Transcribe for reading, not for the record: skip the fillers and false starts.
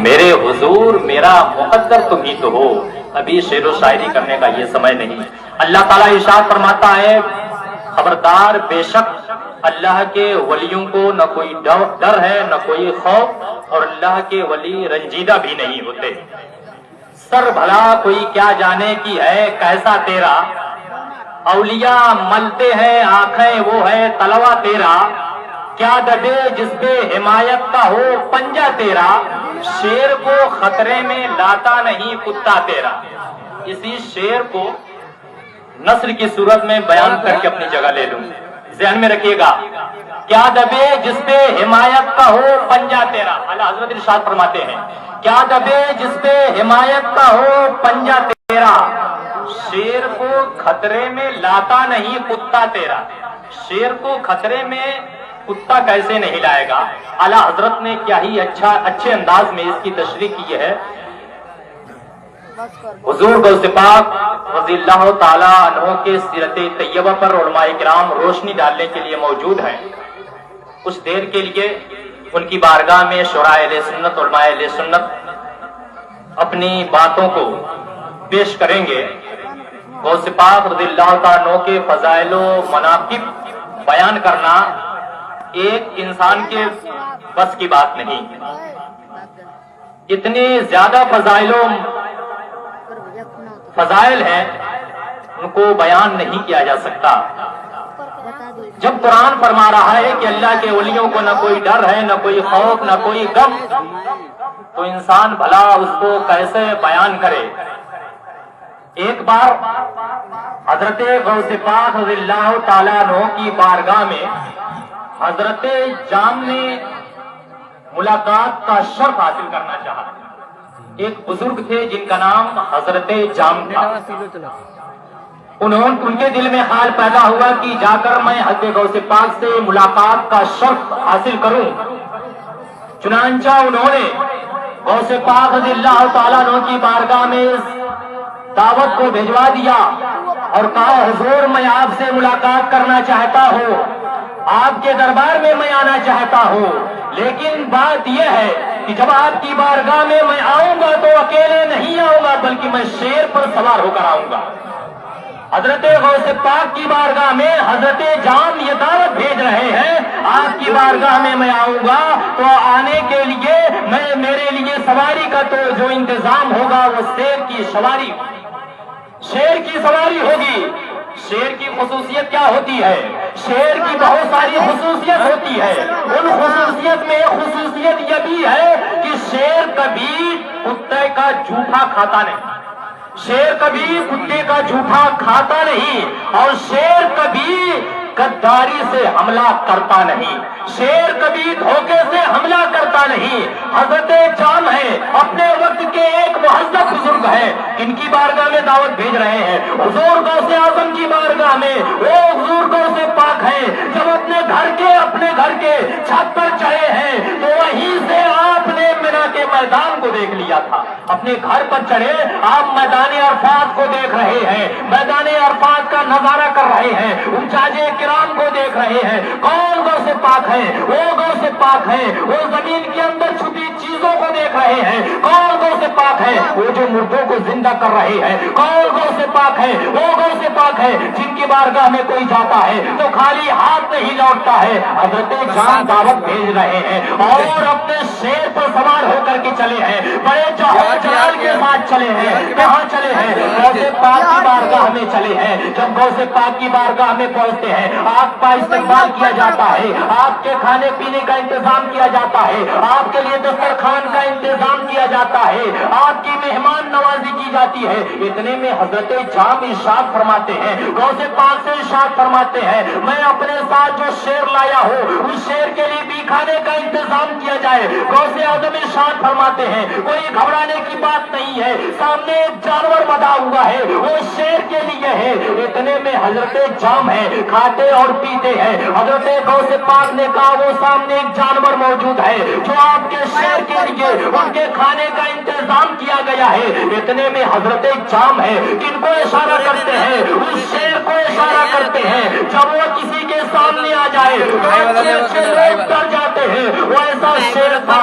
میرے حضور میرا مقدر تم ہی تو ہو. ابھی شعر و شاعری کرنے کا یہ سمے نہیں. اللہ تعالیٰ ارشاد فرماتا ہے خبردار بے شک اللہ کے ولیوں کو نہ کوئی ڈر ہے نہ کوئی خوف اور اللہ کے ولی رنجیدہ بھی نہیں ہوتے. سر بھلا کوئی کیا جانے کی ہے کیسا تیرا, اولیاء ملتے ہیں آنکھیں وہ ہے تلوا تیرا, کیا دبے جس پہ حمایت کا ہو پنجہ تیرا, شیر کو خطرے میں لاتا نہیں کتا تیرا. اسی شیر کو نثر کی صورت میں بیان کر کے اپنی جگہ لے لوں, ذہن میں رکھیے گا. کیا دبے جس پہ حمایت کا ہو پنجہ تیرا, اعلیٰ حضرت ارشاد فرماتے ہیں کیا دبے جس پہ حمایت کا ہو پنجہ تیرا, شیر کو خطرے میں لاتا نہیں کتا تیرا. شیر کو خطرے میں کتا کیسے نہیں لائے گا. اعلیٰ حضرت نے کیا ہی اچھے انداز میں اس کی تشریح کی ہے. حضور غوث پاک رضی اللہ تعالیٰ عنہ کے سیرت طیبہ پر علماء کرام روشنی ڈالنے کے لیے موجود ہیں. کچھ دیر کے لیے ان کی بارگاہ میں شورا اہل سنت علماء اہل سنت اپنی باتوں کو پیش کریں گے. غوث پاک رضی اللہ تعالیٰ عنہ کے فضائل و مناقب بیان کرنا ایک انسان کے بس کی بات نہیں. اتنے زیادہ فضائل ہیں ان کو بیان نہیں کیا جا سکتا. جب قرآن فرما رہا ہے کہ اللہ کے ولیوں کو نہ کوئی ڈر ہے نہ کوئی خوف نہ کوئی غم, تو انسان بھلا اس کو کیسے بیان کرے. ایک بار حضرت غوث پاک رضی اللہ تعالیٰ عنہ کی بارگاہ میں حضرت جام نے ملاقات کا شرف حاصل کرنا چاہا. ایک بزرگ تھے جن کا نام حضرت جام تھا. ان کے دل میں خیال پیدا ہوا کہ جا کر میں حضرت غوث پاک سے ملاقات کا شرف حاصل کروں. چنانچہ انہوں نے غوث پاک رضی اللہ تعالیٰ عنہ کی بارگاہ میں دعوت کو بھجوا دیا اور کہا حضور میں آپ سے ملاقات کرنا چاہتا ہوں, آپ کے دربار میں میں آنا چاہتا ہوں, لیکن بات یہ ہے کہ جب آپ کی بارگاہ میں میں آؤں گا تو اکیلے نہیں آؤں گا بلکہ میں شیر پر سوار ہو کر آؤں گا. حضرت غوث پاک کی بارگاہ میں حضرت جام یہ دعوت بھیج رہے ہیں آپ کی بارگاہ میں میں آؤں گا تو آنے کے لیے میرے لیے سواری کا تو جو انتظام ہوگا وہ شیر کی سواری ہوگی. شیر کی خصوصیت کیا ہوتی ہے؟ شیر کی بہت ساری خصوصیت ہوتی ہے. ان خصوصیت میں خصوصیت یہ بھی ہے کہ شیر کبھی کتے کا جھوٹا کھاتا نہیں, شیر کبھی کتے کا جھوٹا کھاتا نہیں, اور شیر کبھی غداری سے حملہ کرتا نہیں, شیر کبھی دھوکے سے حملہ کرتا نہیں. حضرت جام ہے اپنے وقت کے ایک مہذب بزرگ ہیں, ان کی بارگاہ میں دعوت بھیج رہے ہیں. حضور غوث اعظم کی بارگاہ میں وہ حضور غوث پاک ہیں جب اپنے گھر کے چھت پر چڑھے ہیں تو وہیں سے آپ نے مینا کے میدان کو دیکھ لیا تھا. اپنے گھر پر چڑھے آپ میدان عرفات کو دیکھ رہے ہیں, میدان عرفات کا نظارہ کر رہے ہیں, حجاج کرام کو دیکھ رہے ہیں. کون غوث پاک ہے؟ وہ غوث پاک ہے. وہ زمین کے اندر چھپی چیزوں کو دیکھ رہے ہیں. کون غوث پاک ہے؟ وہ جو مردوں کو زندہ کر رہے ہیں. کون غوث پاک ہے؟ وہ غوث پاک ہے جن کی بارگاہ میں کوئی جاتا ہے تو خالی ہاتھ نہیں لوٹتا ہے. حضرت جان دعوت بھیج رہے ہیں اور اپنے شیر پر سوار ہو کر کے چلے ہیں, بڑے جلال کے ساتھ چلے ہیں. کہاں چلے ہیں؟ غوث پاک کی بارگاہ میں چلے ہیں. جب غوث پاک کی بارگاہ میں پہنچتے ہیں آپ کا استقبال کیا جاتا ہے, آپ کے کھانے پینے کا انتظام کیا جاتا ہے, آپ کے لیے دسترخوان کا انتظام کیا جاتا ہے, آپ کی مہمان نوازی کی جاتی ہے. اتنے میں حضرت جام ارشاد فرماتے ہیں, غوث پاک سے ارشاد فرماتے ہیں میں اپنے ساتھ جو شیر لایا ہوں اس شیر کے لیے بھی کھانے کا انتظام کیا جائے. غوث اعظم ارشاد فرماتے ہیں کوئی گھبرانے کی بات نہیں ہے, سامنے ایک جانور بندھا ہوا ہے وہ شیر کے لیے ہے. اتنے میں حضرت جام ہے کھاتے اور پیتے ہیں. حضرت غوث پاک نے کہا وہ سامنے ایک جانور موجود ہے جو آپ کے شیر کے لیے ان کے کھانے کا انتظام کیا گیا ہے. اتنے میں حضرت جام ہے کن کو اشارہ کرتے ہیں؟ اس شیر کو اشارہ کرتے ہیں. جب وہ کسی کے سامنے آ جائے تو اچھے لوگ ڈر جاتے ہیں. وہ ایسا شیر تھا